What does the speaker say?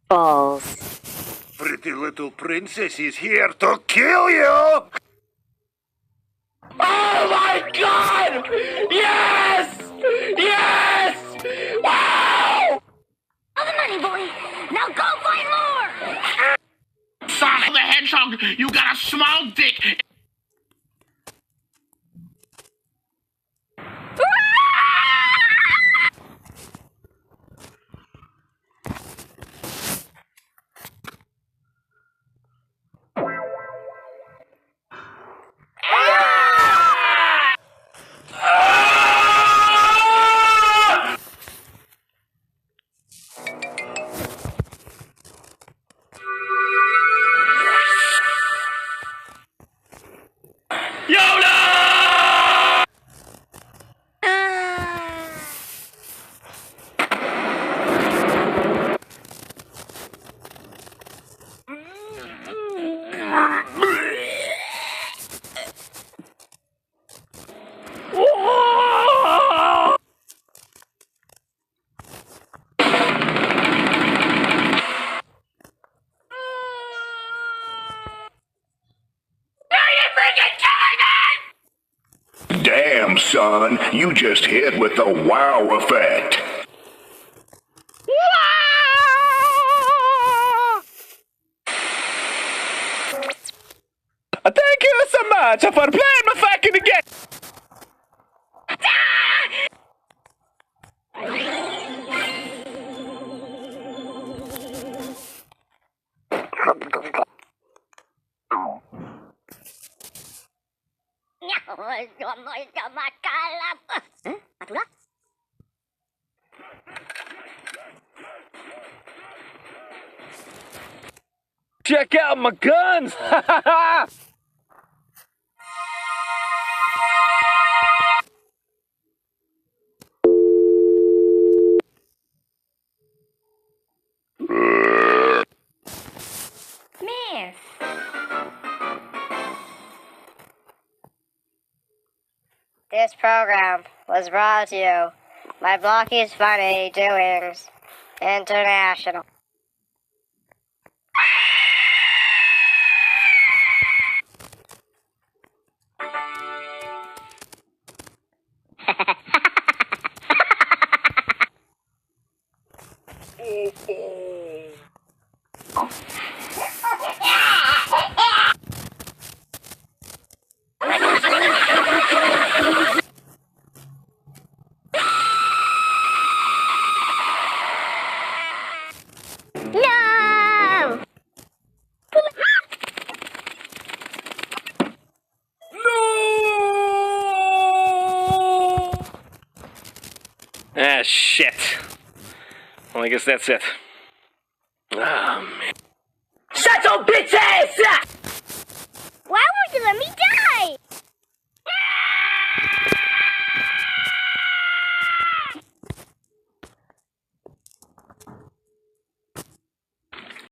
Balls. Pretty little princess is here to kill you! Oh my god! Yes! Yes! Wow! All the money, boy. Now go find more. Sonic the Hedgehog, you got a small dick. Yoda! Damn, son, you just hit with the wow effect. Thank you so much for playing my fucking game. Matulak? Check out my guns! Miss. This program was brought to you by Blocky's Funny Doings International. No! Ah, shit. Well, I guess that's it. Ah, man. Shut your bitch ass up! Why won't you let me die?